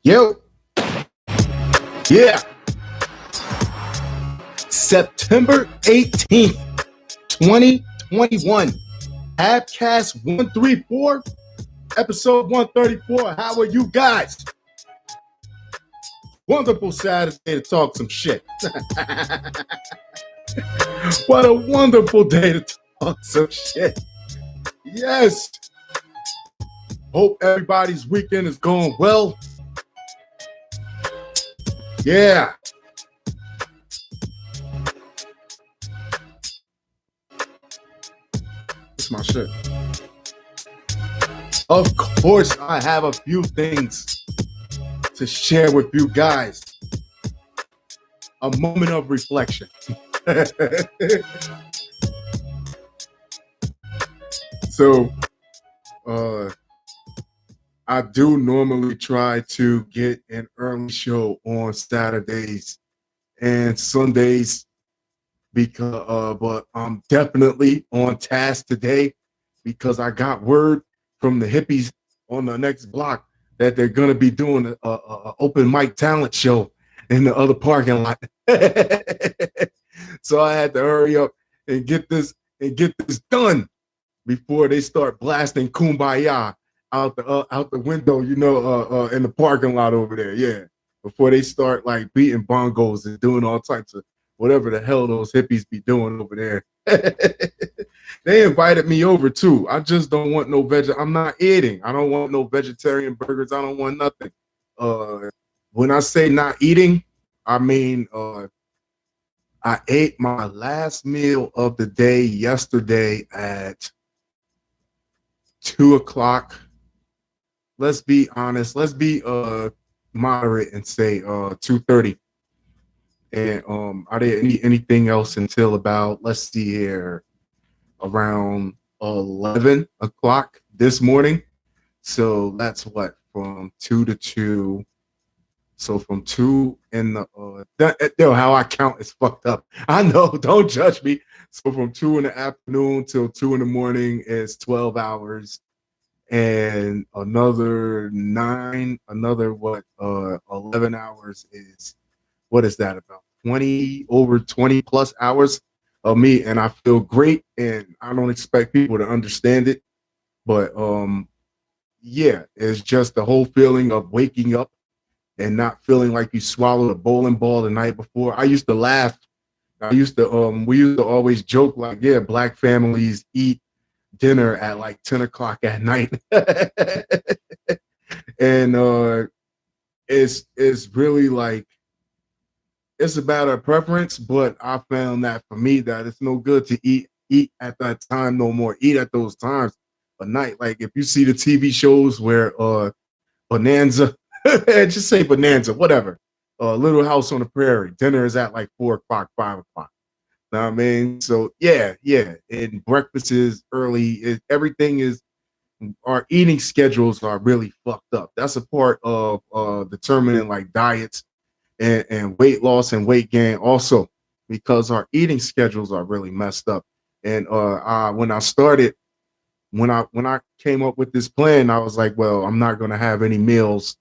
Yo, yeah, September 18th, 2021. Halfcast 134, episode 134. How are you guys? Wonderful Saturday to talk some shit. What a wonderful day to talk some shit. Yes. Hope everybody's weekend is going well. Yeah. It's my shit. Of course, I have a few things to share with you guys. A moment of reflection. So, I do normally try to get an early show on Saturdays and Sundays but I'm definitely on task today because I got word from the hippies on the next block that they're gonna be doing a open mic talent show in the other parking lot. So I had to hurry up and get this done before they start blasting Kumbaya out the window, in the parking lot over there. Yeah, before they start like beating bongos and doing all types of whatever the hell those hippies be doing over there. They invited me over too. I just don't want no I'm not eating. I don't want no vegetarian burgers. I don't want nothing. When I say not eating, I mean I ate my last meal of the day yesterday at 2:00. Let's be honest. Let's be moderate and say 2:30. And I didn't eat anything else until about, let's see here, around 11 o'clock this morning. So that's what, from 2 to 2. So from 2 in the how I count is fucked up. I know, don't judge me. So from 2 in the afternoon till 2 in the morning is 12 hours. And another 11 hours is, what is that, about 20 plus hours of me, and I feel great, and I don't expect people to understand it, but yeah, it's just the whole feeling of waking up and not feeling like you swallowed a bowling ball the night before. I used to laugh. We used to always joke like, yeah, black families eat dinner at like 10 o'clock at night. And it's really like, it's about a preference, but I found that for me that it's no good to eat at that time no more. Eat at those times a night. Like if you see the TV shows where Bonanza, just say Bonanza, whatever. Little House on the Prairie, dinner is at like 4 o'clock, 5 o'clock. Know what I mean? So yeah. And breakfast is early. Everything is, our eating schedules are really fucked up. That's a part of determining like diets and weight loss and weight gain also, because our eating schedules are really messed up. And when I came up with this plan, I was like, well, I'm not gonna have any meals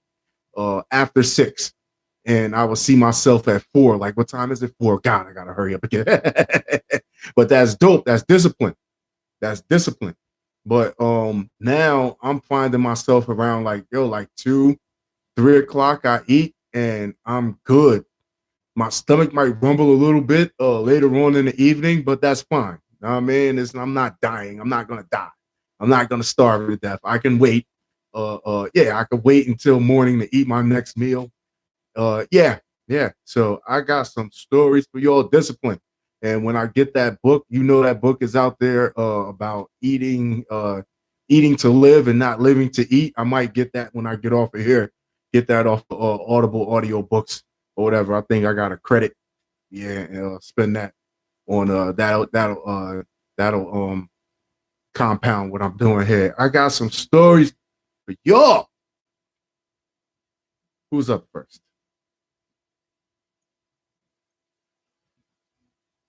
after 6. And I will see myself at 4. Like, what time is it? 4. God, I gotta hurry up again. But that's dope. That's discipline. But now I'm finding myself around like 2, 3 o'clock. I eat and I'm good. My stomach might rumble a little bit later on in the evening, but that's fine. You know what I mean? I'm not dying. I'm not gonna die. I'm not gonna starve to death. I can wait. I can wait until morning to eat my next meal. Yeah. So I got some stories for y'all. Discipline. And when I get that book, that book is out there about eating to live and not living to eat. I might get that when I get off of here. Get that off the Audible audio books or whatever. I think I got a credit. Yeah, and spend that on that'll compound what I'm doing here. I got some stories for y'all. Who's up first?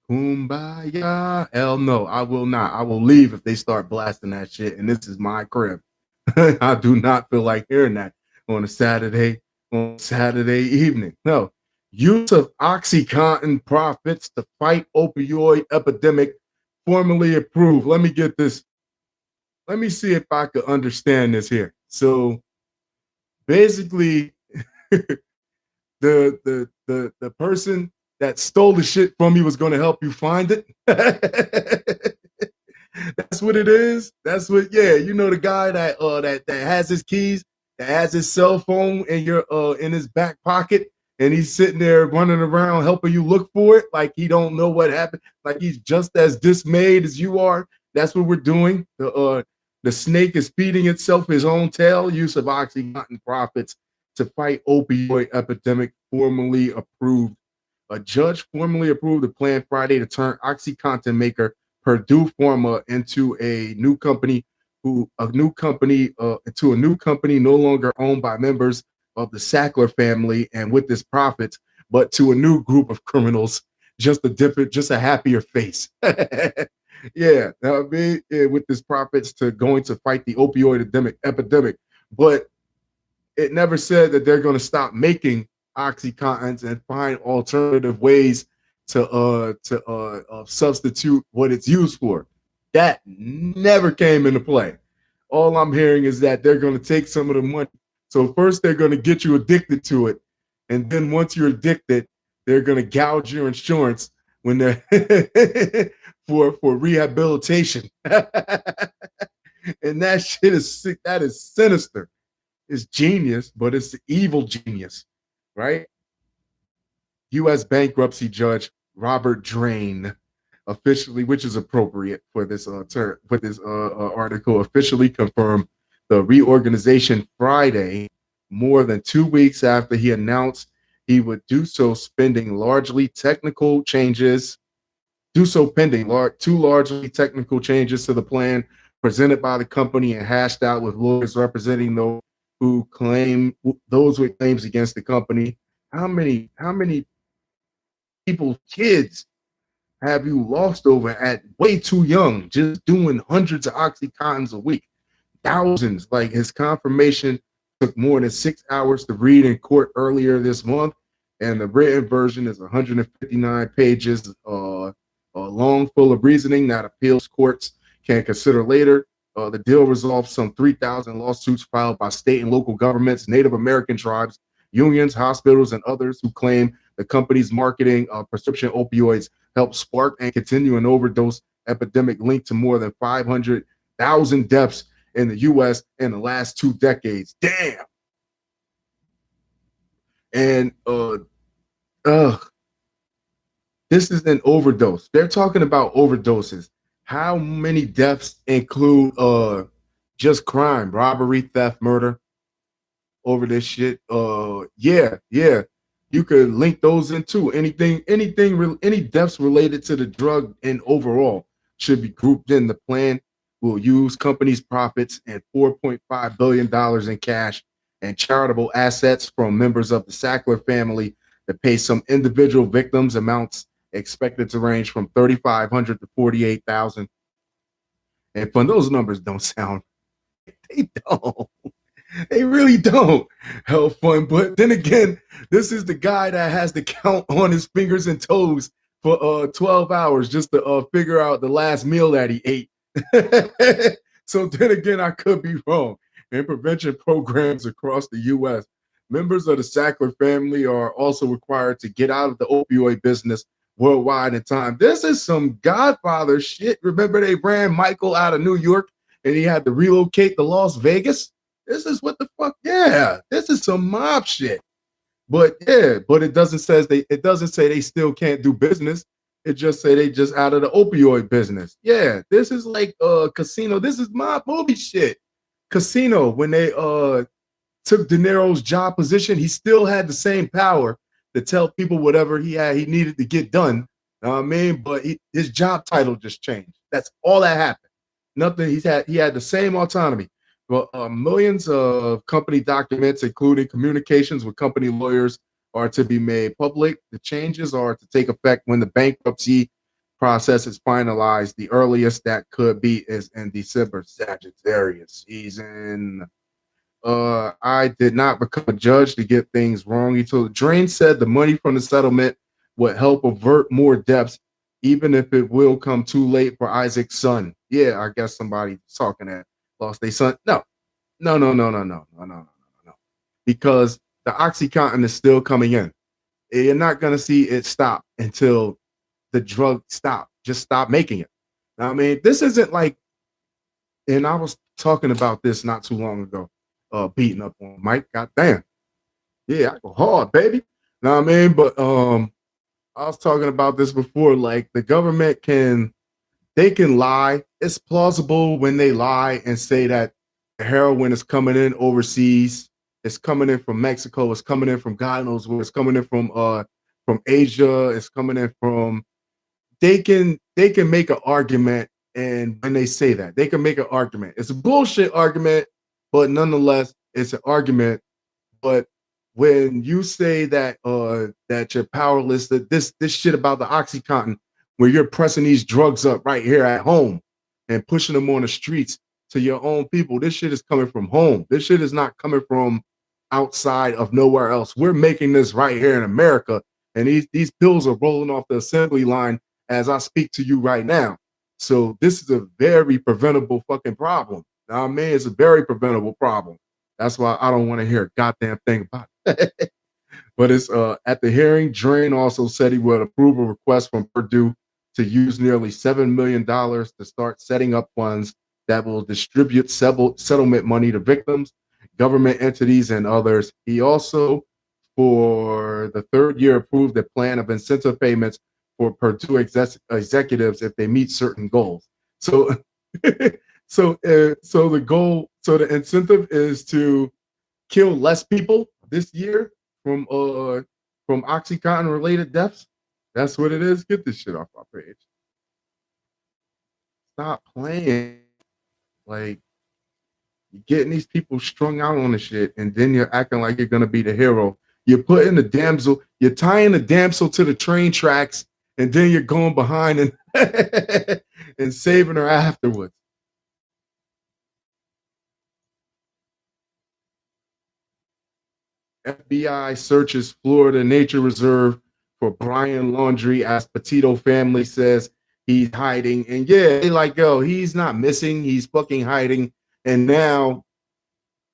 Kumbaya. Hell no, I will not. I will leave if they start blasting that shit. And this is my crib. I do not feel like hearing that on a Saturday on Saturday evening. No, use of OxyContin profits to fight opioid epidemic formally approved. Let me get this. Let me see if I could understand this here. So basically, the person that stole the shit from you was going to help you find it. That's what it is. That's what. Yeah, you know the guy that has his keys, that has his cell phone in his back pocket, and he's sitting there running around helping you look for it, like he don't know what happened, like he's just as dismayed as you are. That's what we're doing. The snake is feeding itself his own tail. Use of OxyContin profits to fight opioid epidemic formally approved. A judge formally approved the plan Friday to turn OxyContin maker Purdue Pharma into a new company no longer owned by members of the Sackler family and with its profits, but to a new group of criminals, just a happier face. Yeah, I mean, yeah, with this profits to going to fight the opioid epidemic, but it never said that they're going to stop making OxyContins and find alternative ways to substitute what it's used for. That never came into play. All I'm hearing is that they're going to take some of the money. So first they're going to get you addicted to it, and then once you're addicted, they're going to gouge your insurance when they're for rehabilitation. And that shit is sick. That is sinister. It's genius, but it's the evil genius, right? U.S. bankruptcy judge Robert Drain officially, which is appropriate for this article, officially confirmed the reorganization Friday, more than 2 weeks after he announced he would do so, pending largely technical changes to the plan presented by the company and hashed out with lawyers representing those with claims against the company. How many people's kids have you lost over at way too young, just doing hundreds of Oxycontins a week? Thousands. Like, his confirmation took more than 6 hours to read in court earlier this month, and the written version is 159 pages long, full of reasoning that appeals courts can consider later. The deal resolves some 3,000 lawsuits filed by state and local governments, Native American tribes, unions, hospitals, and others who claim the company's marketing of prescription opioids helped spark and continue an overdose epidemic linked to more than 500,000 deaths in the U.S. in the last 2 decades. Damn. And this is an overdose. They're talking about overdoses. How many deaths include just crime, robbery, theft, murder over this shit? Yeah. You could link those into any deaths related to the drug and overall should be grouped in. The plan will use company's profits and $4.5 billion in cash and charitable assets from members of the Sackler family to pay some individual victims. Amounts expected to range from $3,500 to $48,000. And fun, those numbers don't sound, they don't. They really don't have fun. But then again, this is the guy that has to count on his fingers and toes for 12 hours just to figure out the last meal that he ate. So then again, I could be wrong. In prevention programs across the U.S., members of the Sackler family are also required to get out of the opioid business worldwide in time. This is some Godfather shit. Remember, they ran Michael out of New York and he had to relocate to Las Vegas? This is what the fuck? Yeah, this is some mob shit. But yeah, but it doesn't say they still can't do business. It just say they just out of the opioid business. Yeah, this is like Casino. This is mob movie shit. Casino, when they took De Niro's job position, he still had the same power to tell people whatever he needed to get done. You know what I mean? But his job title just changed. That's all that happened. Nothing. He had the same autonomy. Well, millions of company documents, including communications with company lawyers, are to be made public. The changes are to take effect when the bankruptcy process is finalized. The earliest that could be is in December. Sagittarius season. I did not become a judge to get things wrong. He told Drain said the money from the settlement would help avert more deaths, even if it will come too late for Isaac's son. Yeah, I guess somebody talking that lost their son. No, no, no, no, no, no, no, no, no, no, no. Because the OxyContin is still coming in. You're not gonna see it stop until the drug stop. Just stop making it. I mean, this isn't like, and I was talking about this not too long ago, beating up on Mike. God damn. Yeah, I go hard, baby. Know what I mean? But I was talking about this before. Like the government they can lie. It's plausible when they lie and say that the heroin is coming in overseas. It's coming in from Mexico. It's coming in from God knows where. It's coming in from Asia. It's coming in from. They can make an argument, and when they say that, they can make an argument. It's a bullshit argument, but nonetheless, it's an argument. But when you say that you're powerless, that this shit about the OxyContin, where you're pressing these drugs up right here at home and pushing them on the streets to your own people, this shit is coming from home. This shit is not coming from outside of nowhere else. We're making this right here in America, and these pills are rolling off the assembly line as I speak to you right now. So this is a very preventable fucking problem. I mean, it's a very preventable problem. That's why I don't want to hear a goddamn thing about it. But it's at the hearing, Drain also said he would approve a request from Purdue to use nearly $7 million to start setting up funds that will distribute settlement money to victims, government entities, and others. He also, for the third year, approved a plan of incentive payments for Purdue executives if they meet certain goals. So, so the goal, so the incentive is to kill less people this year from OxyContin related deaths. That's what it is. Get this shit off our page. Stop playing. Like you're getting these people strung out on the shit, and then you're acting like you're gonna be the hero. You're putting the damsel, you're tying the damsel to the train tracks, and then you're going behind and and saving her afterwards. FBI searches Florida Nature Reserve for Brian Laundrie as Petito family says he's hiding. And yeah, they like, yo, he's not missing. He's fucking hiding. And now,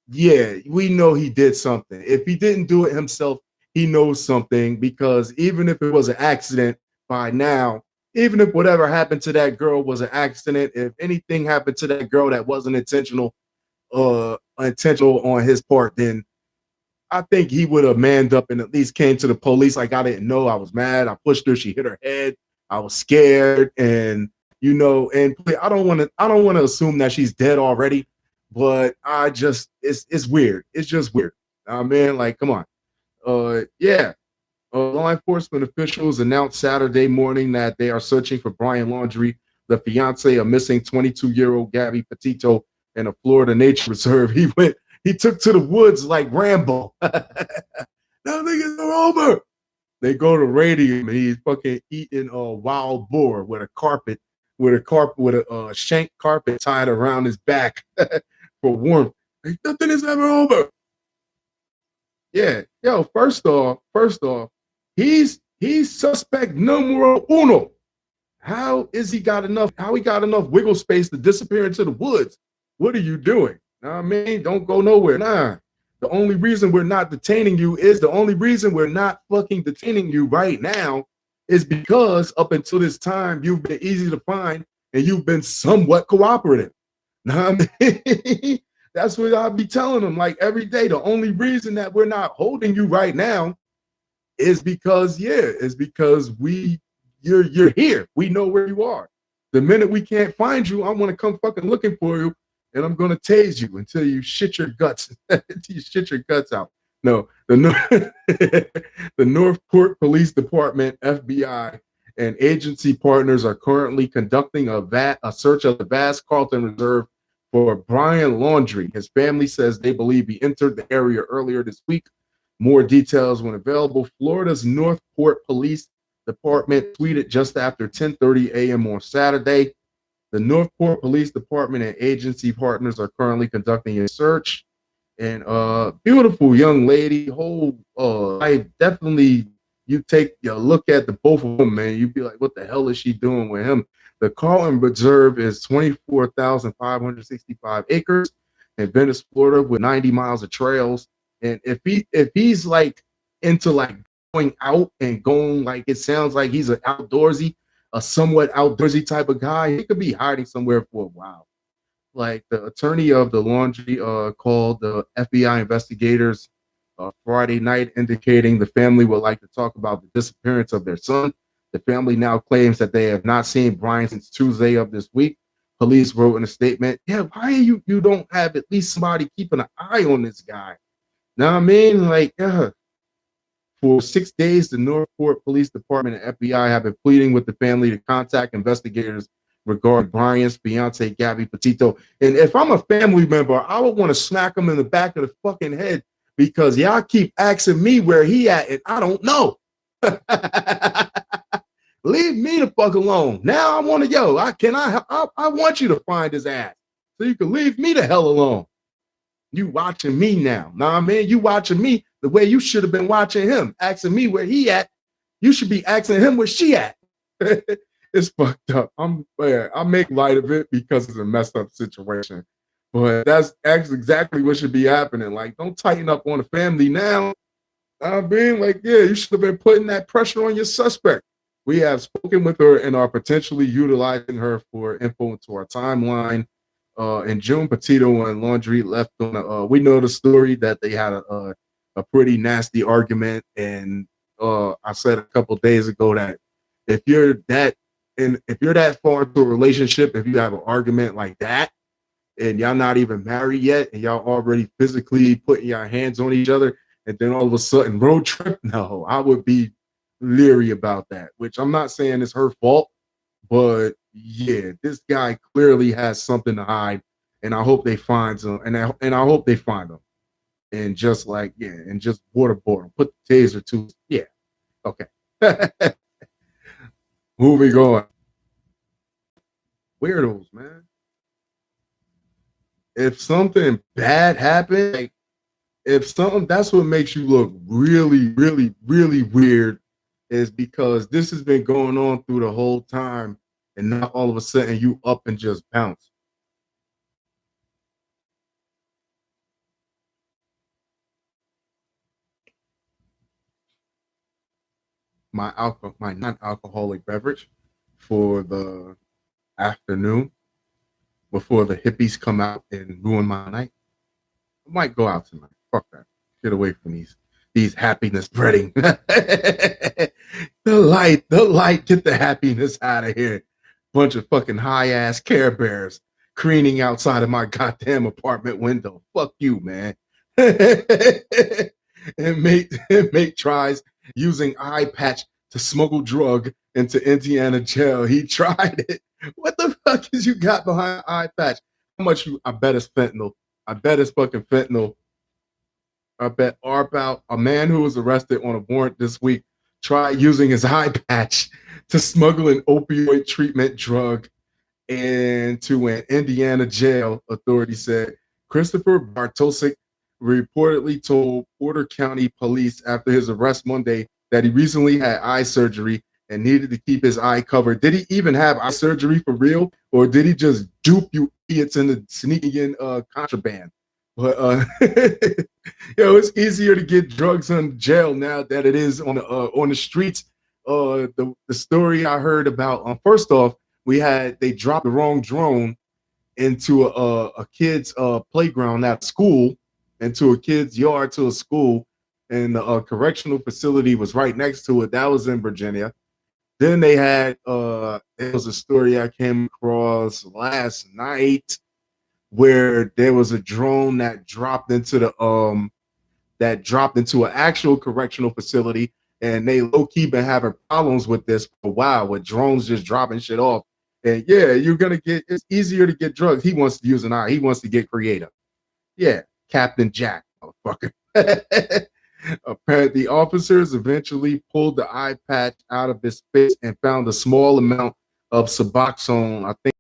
yeah, we know he did something. If he didn't do it himself, he knows something because even if it was an accident by now, even if whatever happened to that girl was an accident, if anything happened to that girl that wasn't intentional on his part, then I think he would have manned up and at least came to the police like I didn't know. I was mad. I pushed her. She hit her head. I was scared, and and I don't want to assume that she's dead already, but it's weird. It's just weird. Man, like come on. Yeah. Law enforcement officials announced Saturday morning that they are searching for Brian Laundrie, the fiance of missing 22-year-old Gabby Petito in a Florida nature reserve. He took to the woods like Rambo. Now niggas are over. They go to radium and he's fucking eating a wild boar with a shank carpet tied around his back for warmth. Like, nothing is ever over. Yeah, yo, first off, he's suspect numero uno. How he got enough wiggle space to disappear into the woods? What are you doing? I mean, don't go nowhere. Nah. The only reason we're not detaining you right now is because up until this time, you've been easy to find and you've been somewhat cooperative. Nah, I mean, that's what I'll be telling them like every day. The only reason that we're not holding you right now is because you're here. We know where you are. The minute we can't find you, I'm gonna come fucking looking for you, and I'm gonna tase you until you shit your guts, until you shit your guts out. No, the Northport Police Department, FBI, and agency partners are currently conducting a search of the vast Carlton Reserve for Brian Laundrie. His family says they believe he entered the area earlier this week. More details when available. Florida's Northport Police Department tweeted just after 10:30 a.m. on Saturday. The Northport Police Department and agency partners are currently conducting a search And beautiful young lady, whole I definitely you take a look at the both of them, man, you'd be like, what the hell is she doing with him? The Carlton Reserve is 24,565 acres in Venice, Florida, with 90 miles of trails. And if he's like into like going out and going, like it sounds like he's a somewhat outdoorsy type of guy, he could be hiding somewhere for a while. Like the attorney of the laundry called the FBI investigators Friday night, indicating the family would like to talk about the disappearance of their son. The family now claims that they have not seen Brian since Tuesday of this week. Police wrote in a statement, "Yeah, why you don't have at least somebody keeping an eye on this guy?" Now I mean, like, for 6 days, the Northport Police Department and FBI have been pleading with the family to contact investigators regarding Brian's fiance, Gabby Petito. And if I'm a family member, I would want to smack him in the back of the fucking head because y'all keep asking me where he at, and I don't know. Leave me the fuck alone. Now I want to I want you to find his ass so you can leave me the hell alone. You watching me now. Nah, man, you watching me the way you should have been watching him, asking me where he at. You should be asking him where she at. It's fucked up. I make light of it because it's a messed up situation. But that's exactly what should be happening. Like, don't tighten up on the family now. I mean, like, yeah, you should have been putting that pressure on your suspect. We have spoken with her and are potentially utilizing her for info into our timeline. In June, Petito and Laundry left on we know the story that they had a pretty nasty argument. And I said a couple days ago that if you're that far into a relationship, if you have an argument like that and y'all not even married yet and y'all already physically putting your hands on each other and then all of a sudden road trip, no, I would be leery about that, which I'm not saying is her fault, but yeah, this guy clearly has something to hide, and I hope they find him, and I hope they find him, and just like and just waterboard him, put the taser to, okay. Moving on. Weirdos, man. If something bad happened, like if something, that's what makes you look really, really, really weird, is because this has been going on through the whole time, and now all of a sudden you up and just bounce. My non-alcoholic beverage for the afternoon before the hippies come out and ruin my night. I might go out tonight. Fuck that. Get away from these happiness breading. the light, get the happiness out of here. Bunch of fucking high ass Care Bears creening outside of my goddamn apartment window. Fuck you, man. and mate tries using eye patch to smuggle drug into Indiana jail. He tried it. What the fuck is you got behind eye patch? How much I bet it's fentanyl. I bet it's fucking fentanyl. I bet about a man who was arrested on a warrant this week tried using his eye patch to smuggle an opioid treatment drug into an Indiana jail, authorities said. Christopher Bartosik reportedly told Porter County police after his arrest Monday that he recently had eye surgery and needed to keep his eye covered. Did he even have eye surgery for real? Or did he just dupe you idiots into sneaking in contraband? But it's easier to get drugs in jail now that it is on the streets. The story I heard about, first off, they dropped the wrong drone into a kid's playground at school, into a kid's yard to a school, and the correctional facility was right next to it. That was in Virginia. Then they had it was a story I came across last night where there was a drone that dropped into an actual correctional facility, and they low-key been having problems with this for a while, with drones just dropping shit off. And yeah, it's easier to get drugs. He wants to use an eye. He wants to get creative. Yeah, Captain Jack, motherfucker. Apparently, the officers eventually pulled the eye patch out of his face and found a small amount of Suboxone, I think,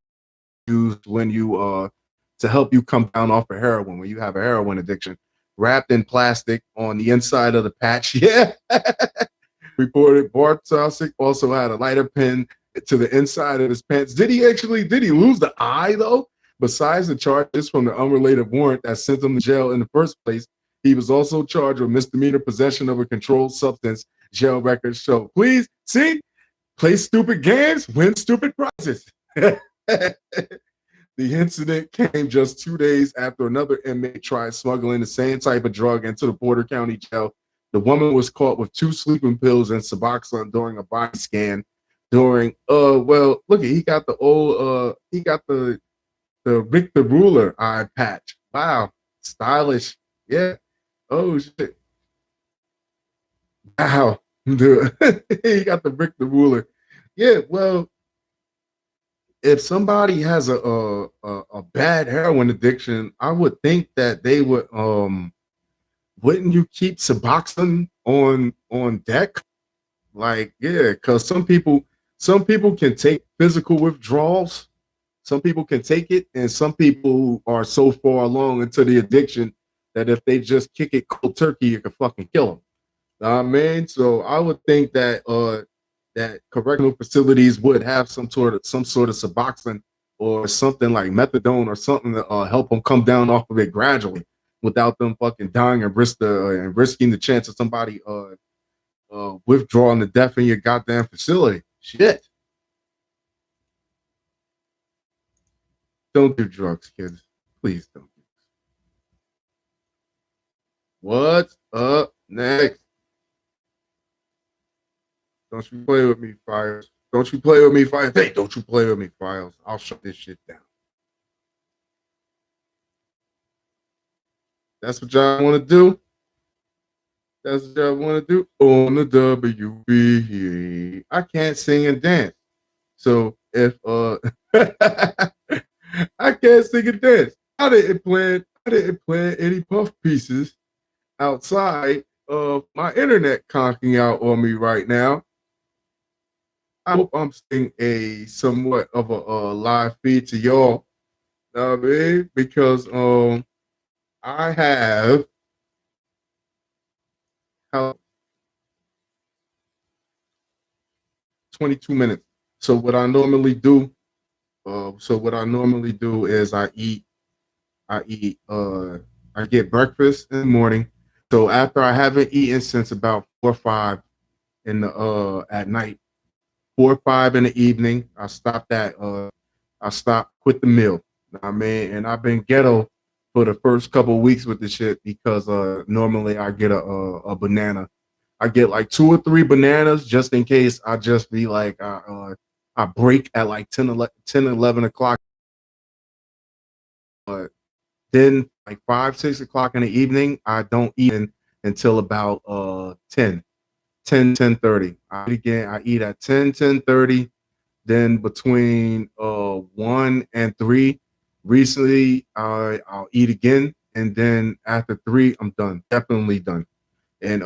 used when you to help you come down off of heroin when you have a heroin addiction. wrapped in plastic on the inside of the patch. Yeah. Reported Bartosik also had a lighter pin to the inside of his pants. Did he lose the eye though? Besides the charges from the unrelated warrant that sent him to jail in the first place, he was also charged with misdemeanor possession of a controlled substance. Jail records show. Please see, play stupid games, win stupid prizes. The incident came just 2 days after another inmate tried smuggling the same type of drug into the Porter County jail. The woman was caught with 2 sleeping pills and Suboxone during a body scan. Well, look, he got the old, he got the Richter ruler eye patch. Wow, stylish. Yeah. Oh shit. Wow. Dude. He got the Richter ruler. Yeah. Well, if somebody has a bad heroin addiction, I would think that they would wouldn't you keep Suboxone on deck? Like, yeah, because some people can take physical withdrawals, some people can take it, and some people are so far along into the addiction that if they just kick it cold turkey, it can fucking kill them. I mean, so I would think that that correctional facilities would have some sort of Suboxone or something like methadone or something to help them come down off of it gradually without them fucking dying and risking the chance of somebody withdrawing to death in your goddamn facility. Shit. Don't do drugs, kids. Please don't. What's up next? Don't you play with me, Files. Don't you play with me, Files. Hey, don't you play with me, Files. I'll shut this shit down. That's what y'all want to do? That's what y'all want to do? On the WB. I can't sing and dance. So if I can't sing and dance. I didn't plan any puff pieces outside of my internet conking out on me right now. I hope I'm seeing a somewhat of a live feed to y'all. I mean, because I have how 22 minutes. So what I normally do, is I eat I get breakfast in the morning. So after I haven't eaten since about 4 or 5 in the at night, 4 or 5 in the evening, I stop, quit the meal. I mean, and I've been ghetto for the first couple of weeks with the shit because normally I get a banana. I get like 2 or 3 bananas just in case I just be like I break at like 11 o'clock. But then like 5, 6 o'clock in the evening, I don't eat until about 10, 10:30. I eat at 10, 10:30. Then between 1 and 3, recently I'll eat again, and then after 3, I'm done. Definitely done. And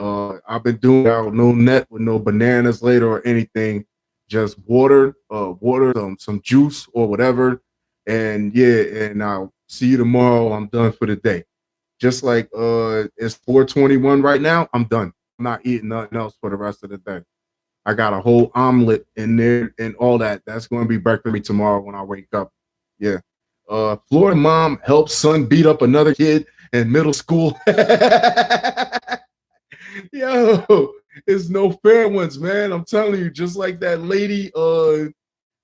I've been doing without no net with no bananas later or anything, just water, some juice or whatever. And yeah, and I'll see you tomorrow. I'm done for the day. Just like it's 4:21 right now, I'm done. I'm not eating nothing else for the rest of the day. I got a whole omelet in there and all that. That's going to be breakfast for me tomorrow when I wake up. Yeah. Florida mom helps son beat up another kid in middle school. Yo, it's no fair ones, man. I'm telling you, just like that lady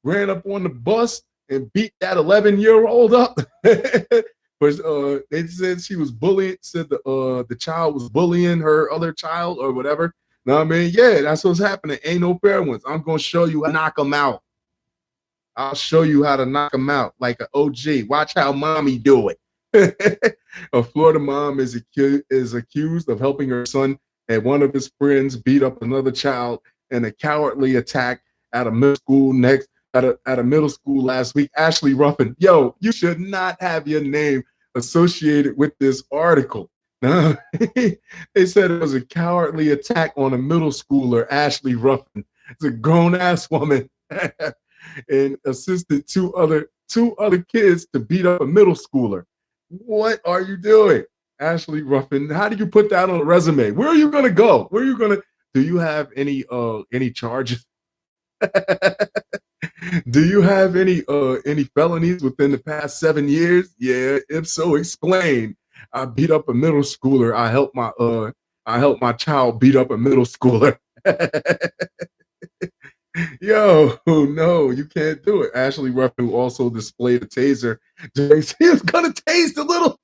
ran up on the bus and beat that 11-year-old up. But they said she was bullying, said the child was bullying her other child or whatever. Know what I mean? Yeah, that's what's happening. Ain't no fair ones. I'm gonna show you how to knock them out. I'll show you how to knock them out like an OG. Watch how mommy do it. A Florida mom is accused of helping her son and one of his friends beat up another child in a cowardly attack at a middle school at a middle school last week. Ashley Ruffin, yo, you should not have your name associated with this article. No, they said it was a cowardly attack on a middle schooler, Ashley Ruffin. It's a grown ass woman, and assisted two other kids to beat up a middle schooler. What are you doing? Ashley Ruffin. How do you put that on a resume? Where are you gonna go? Where are you gonna? Do you have any charges? Do you have any felonies within the past 7 years? Yeah. If so, explain. I beat up a middle schooler. I helped my child beat up a middle schooler. Yo, no, you can't do it. Ashley Ruffin, who also displayed a taser, he was gonna tase the little.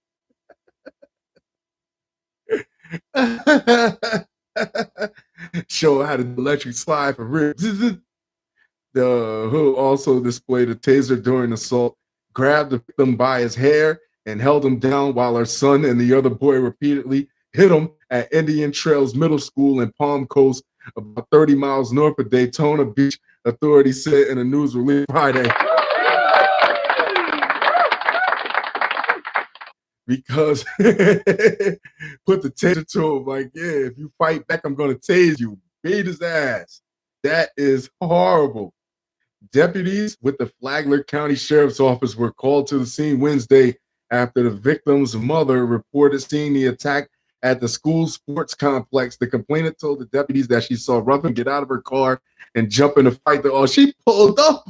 Show how to do electric slide for real. The who also displayed a taser during assault, grabbed the victim by his hair and held him down while her son and the other boy repeatedly hit him at Indian Trails Middle School in Palm Coast, about 30 miles north of Daytona Beach, authorities said in a news release Friday. Because put the taser to him, like, yeah, if you fight back, I'm gonna tase you. Beat his ass. That is horrible. Deputies with the Flagler County Sheriff's Office were called to the scene Wednesday after the victim's mother reported seeing the attack at the school sports complex. The complainant told the deputies that she saw Ruffin get out of her car and jump in the fight. She pulled up,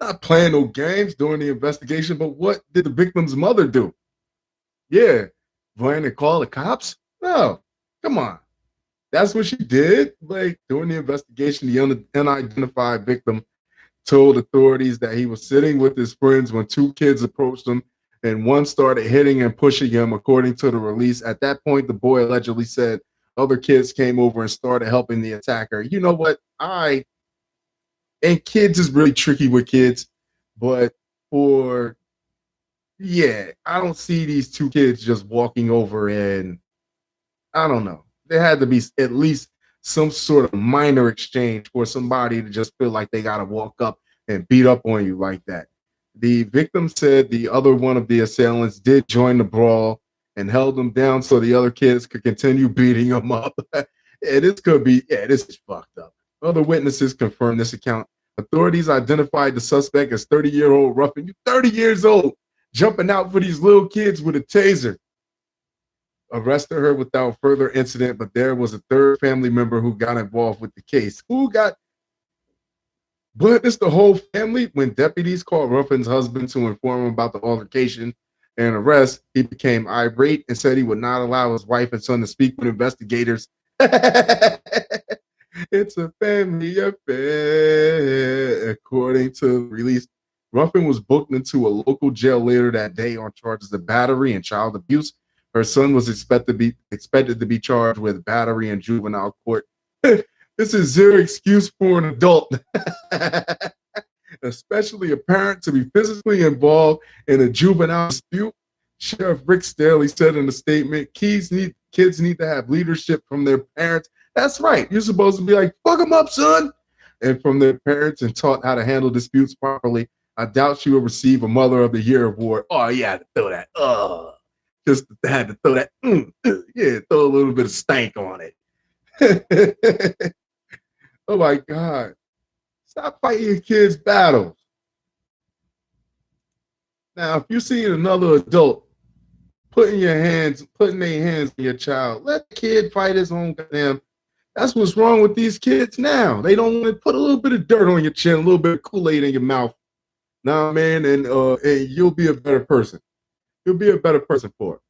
not playing no games during the investigation. But what did the victim's mother do? Yeah, ran and call the cops? No, come on. That's what she did. Like during the investigation, the unidentified victim told authorities that he was sitting with his friends when two kids approached him and one started hitting and pushing him, according to the release. At that point, the boy allegedly said other kids came over and started helping the attacker. You know what? And kids is really tricky with kids, but I don't see these two kids just walking over and I don't know. There had to be at least some sort of minor exchange for somebody to just feel like they got to walk up and beat up on you like that. The victim said the other one of the assailants did join the brawl and held them down so the other kids could continue beating them up. This is fucked up. Other witnesses confirmed this account. Authorities identified the suspect as 30-year-old Ruffin. You 30 years old, jumping out for these little kids with a taser. Arrested her without further incident, but there was a third family member who got involved with the case. But it's the whole family. When deputies called Ruffin's husband to inform him about the altercation and arrest, he became irate and said he would not allow his wife and son to speak with investigators. It's a family affair, according to the release. Ruffin was booked into a local jail later that day on charges of battery and child abuse. Her son was expected to be charged with battery in juvenile court. This is zero excuse for an adult, especially a parent, to be physically involved in a juvenile dispute. Sheriff Rick Staley said in a statement, kids need to have leadership from their parents. That's right. You're supposed to be like, fuck them up, son. And from their parents and taught how to handle disputes properly. I doubt she will receive a Mother of the Year award. Oh, yeah, I had to throw that. Just had to throw that. Throw a little bit of stank on it. Oh my God. Stop fighting your kids' battles. Now, if you see another adult putting their hands on your child, let the kid fight his own goddamn. That's what's wrong with these kids now. They don't want to put a little bit of dirt on your chin, a little bit of Kool-Aid in your mouth. Nah, man, and you'll be a better person. You'll be a better person for it.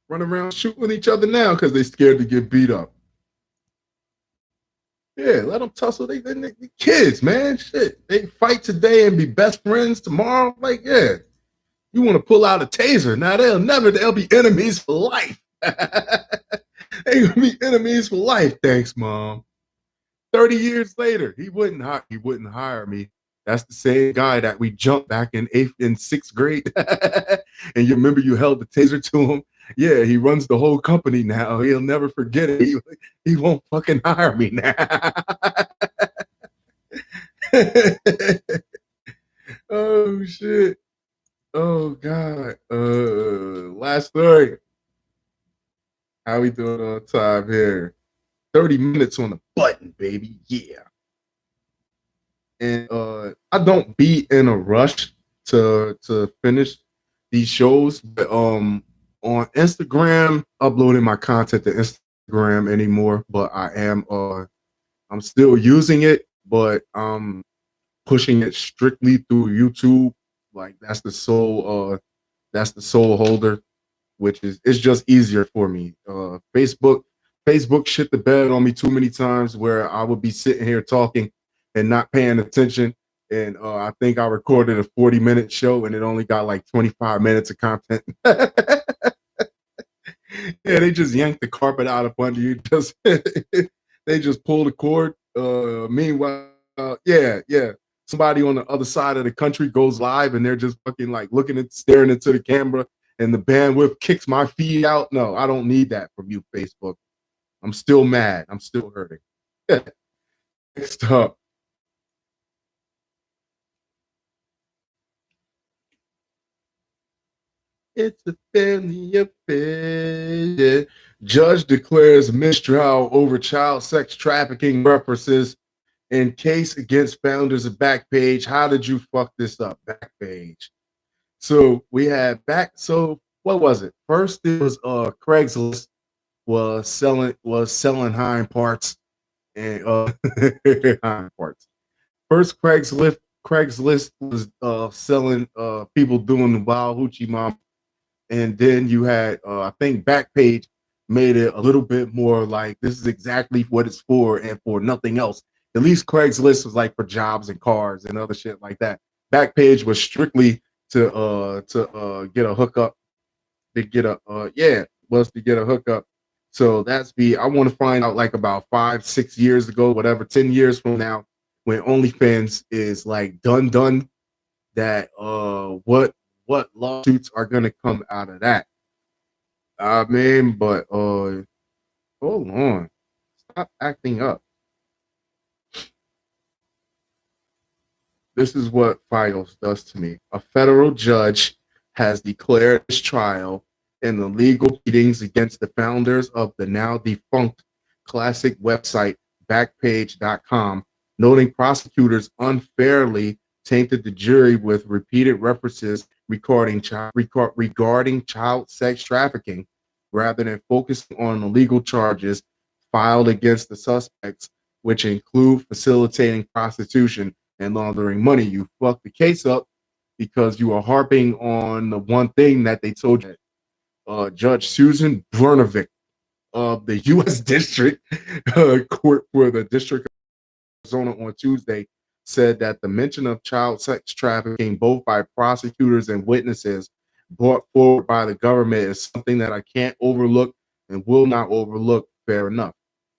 Run around shooting each other now because they're scared to get beat up. Yeah, let them tussle. They kids, man. Shit, they fight today and be best friends tomorrow. Like, yeah, you want to pull out a taser. Now they'll be enemies for life. They gonna be enemies for life. Thanks, Mom. 30 years later, he wouldn't hire me. That's the same guy that we jumped back in 8th and 6th grade. And you remember you held the taser to him? Yeah, he runs the whole company now. He'll never forget it. He won't fucking hire me now. Oh, shit. Oh, God. Last story. How we doing on time here? 30 minutes on the button, baby. Yeah. And I don't be in a rush to finish these shows. But on Instagram, uploading my content to Instagram anymore, but I'm still using it, but pushing it strictly through YouTube. Like that's the sole holder, which is it's just easier for me. Facebook shit the bed on me too many times where I would be sitting here talking and not paying attention. And I think I recorded a 40-minute show and it only got like 25 minutes of content. Yeah, they just yanked the carpet out up under you. Just they just pulled the cord. Meanwhile, yeah. Somebody on the other side of the country goes live and they're just fucking like looking and staring into the camera and the bandwidth kicks my feed out. No, I don't need that from you, Facebook. I'm still mad. I'm still hurting. Next up. It's a family affair. Judge declares mistrial over child sex trafficking references in case against founders of Backpage. How did you fuck this up, Backpage? So we had so what was it? First it was Craigslist was selling hind parts and hind parts. First Craigslist was selling people doing the wild hoochie mom. And then you had I think Backpage made it a little bit more like this is exactly what it's for and for nothing else. At least Craigslist was like for jobs and cars and other shit like that. Backpage was strictly to get a hookup, to get a was to get a hookup. So I want to find out like about 5-6 years ago, whatever, 10 years from now, when OnlyFans is like done, that what lawsuits are gonna come out of that. I mean, but hold on. Stop acting up. This is what Files does to me. A federal judge has declared his trial in the legal proceedings against the founders of the now defunct classic website Backpage.com, noting prosecutors unfairly tainted the jury with repeated references regarding child sex trafficking rather than focusing on the legal charges filed against the suspects, which include facilitating prostitution and laundering money. You fucked the case up because you are harping on the one thing that they told you. Judge Susan Brnovich of the U.S. District Court for the District of Arizona on Tuesday said that the mention of child sex trafficking, both by prosecutors and witnesses, brought forward by the government is something that I can't overlook and will not overlook. Fair enough.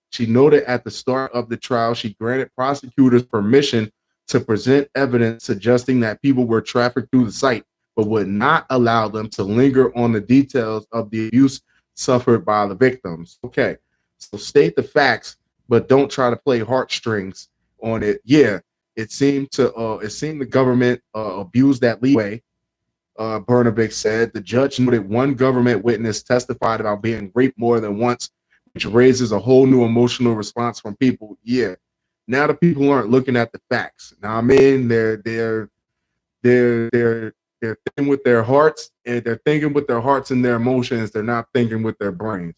She noted at the start of the trial, she granted prosecutors permission to present evidence suggesting that people were trafficked through the site, but would not allow them to linger on the details of the abuse suffered by the victims. Okay, so state the facts, but don't try to play heartstrings on it. Yeah, it seemed the government abused that leeway. Brnovich said the judge noted one government witness testified about being raped more than once, which raises a whole new emotional response from people. Yeah, now the people aren't looking at the facts. Now I mean, they're thinking with their hearts, and they're thinking with their hearts and their emotions. They're not thinking with their brains.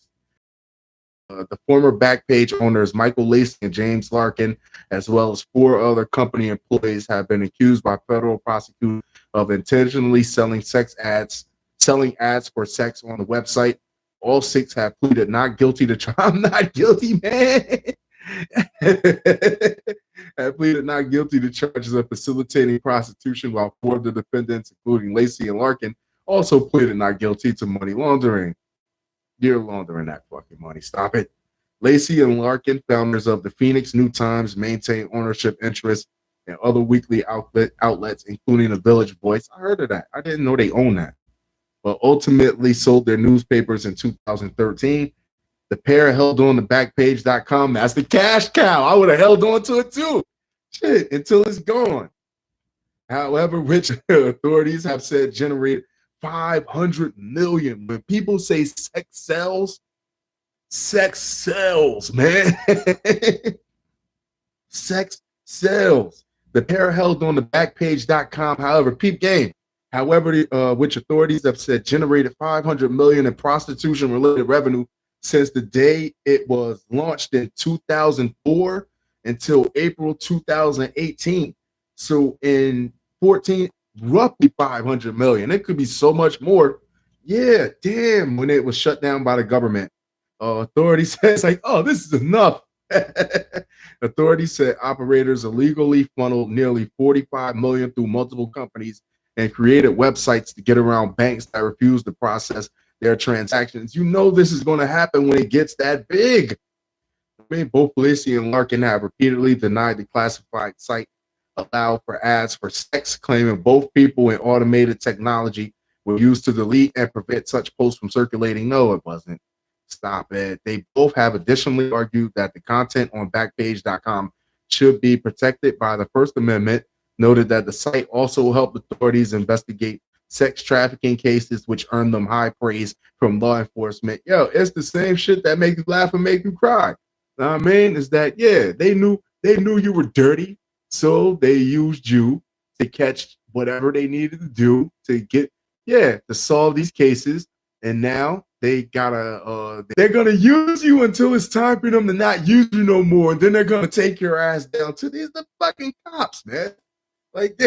The former Backpage owners Michael Lacey and James Larkin, as well as 4 other company employees, have been accused by federal prosecutors of intentionally selling ads for sex on the website. All 6 have pleaded not guilty to trial. I'm not guilty, man. Have pleaded not guilty to charges of facilitating prostitution, while 4 of the defendants, including Lacey and Larkin, also pleaded not guilty to money laundering. You're laundering that fucking money. Stop it. Lacey and Larkin, founders of the Phoenix New Times, maintain ownership interests in other weekly outlets, including the Village Voice. I heard of that. I didn't know they own that. But ultimately sold their newspapers in 2013. The pair held on to Backpage.com. That's the cash cow. I would have held on to it too. Shit, until it's gone. However, which authorities have said generated 500 million. When people say sex sells, man. Sex sells. The pair held on the Backpage.com. However, peep game. However, which authorities have said generated 500 million in prostitution-related revenue since the day it was launched in 2004 until April 2018. So in 14, roughly 500 million. It could be so much more. Yeah, damn. When it was shut down by the government, authorities says like, oh, this is enough. Authorities said operators illegally funneled nearly 45 million through multiple companies and created websites to get around banks that refuse to process their transactions. You know this is going to happen when it gets that big. I mean, both Felicity and Larkin have repeatedly denied the classified site allowed for ads for sex, claiming both people and automated technology were used to delete and prevent such posts from circulating. No, it wasn't. Stop it. They both have additionally argued that the content on Backpage.com should be protected by the First Amendment, noted that the site also helped authorities investigate sex trafficking cases, which earned them high praise from law enforcement. Yo, it's the same shit that make you laugh and make you cry. Know what I mean? Is that, yeah, they knew you were dirty, so they used you to catch whatever they needed to do to get, to solve these cases. And now they're gonna use you until it's time for them to not use you no more. And then they're gonna take your ass down to the fucking cops, man. Like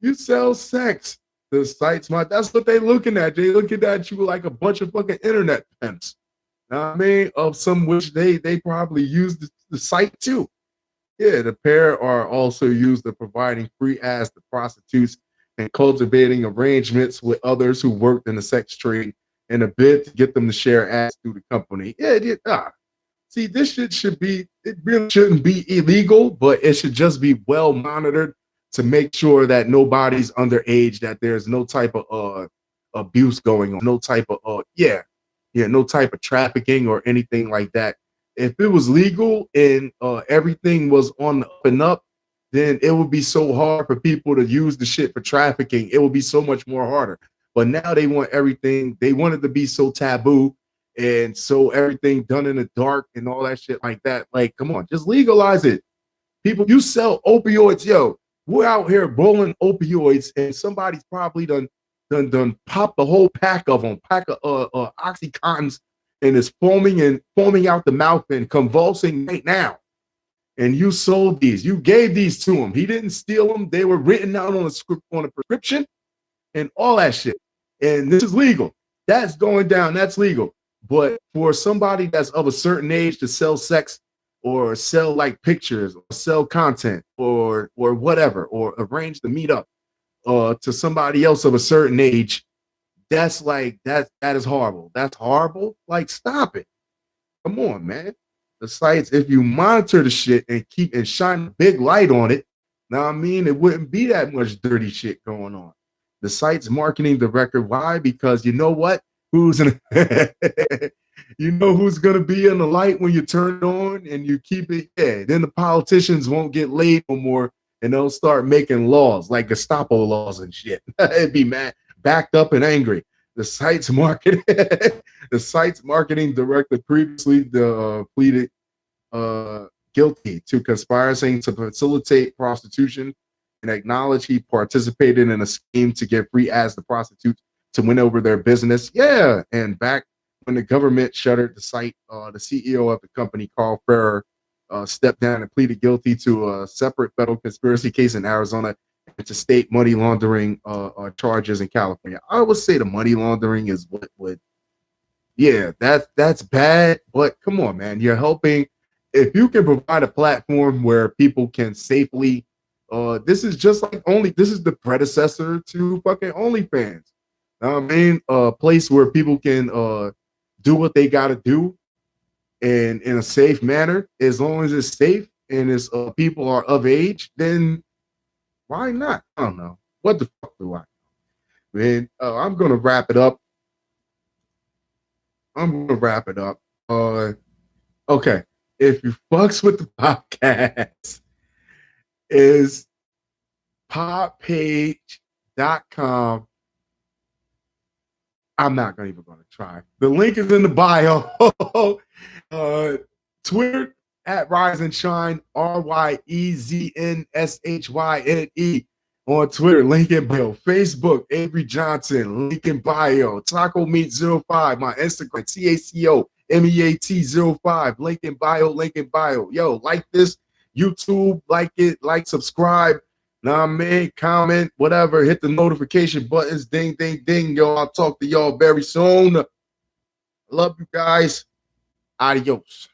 you sell sex. The sites, that's what they looking at. They looking at you like a bunch of fucking internet pimps. Know what I mean? Of some which they probably use the site too. Yeah, the pair are also used to providing free ads to prostitutes and cultivating arrangements with others who worked in the sex trade in a bid to get them to share ads through the company. See, this shit it really shouldn't be illegal, but it should just be well monitored to make sure that nobody's underage, that there's no type of abuse going on, no type of no type of trafficking or anything like that. If it was legal and everything was on the up and up, then it would be so hard for people to use the shit for trafficking. It would be so much more harder. But now they want everything. They want it to be so taboo and so everything done in the dark and all that shit like that. Like, come on, just legalize it. People, you sell opioids, yo. We're out here rolling opioids, and somebody's probably done popped the whole pack of Oxycontins, and is foaming out the mouth and convulsing right now. And you sold these. You gave these to him. He didn't steal them. They were written out on a prescription and all that shit. And this is legal. That's going down. That's legal. But for somebody that's of a certain age to sell sex or sell like pictures or sell content or whatever, or arrange to meet up to somebody else of a certain age, that's like that is horrible. That's horrible. Like, stop it. Come on, man. The sites, if you monitor the shit and keep and shine a big light on it, now I mean, it wouldn't be that much dirty shit going on. The site's marketing the record. Why? Because you know what? Who's in you know who's gonna be in the light when you turn it on and you keep it. Yeah, then the politicians won't get laid no more, and they'll start making laws like Gestapo laws and shit. It'd be mad, backed up and angry. The site's marketing director previously pleaded guilty to conspiring to facilitate prostitution and acknowledged he participated in a scheme to give free ads to prostitutes to win over their business. Yeah, and back when the government shuttered the site, the CEO of the company, Carl Ferrer, stepped down and pleaded guilty to a separate federal conspiracy case in Arizona and to state money laundering charges in California. I would say the money laundering is what would, that's bad. But come on, man, you're helping. If you can provide a platform where people can safely, this is just like this is the predecessor to fucking OnlyFans. I mean, a place where people can do what they got to do and in a safe manner. As long as it's safe and it's people are of age, then why not? I don't know. What the fuck do I know? Man, I'm gonna wrap it up. Okay. If you fucks with the podcast, is podpage.com. I'm not even going to try. The link is in the bio. Twitter at Rise and Shine, RYEZNSHYNE. On Twitter, link in bio. Facebook, Avery Johnson, link in bio. Taco Meat 05, my Instagram, TACOMEAT 05, link in bio, link in bio. Yo, like this, YouTube, like it, like, subscribe. Nah, man, comment, whatever. Hit the notification buttons. Ding, ding, ding. Yo, I'll talk to y'all very soon. Love you guys. Adios.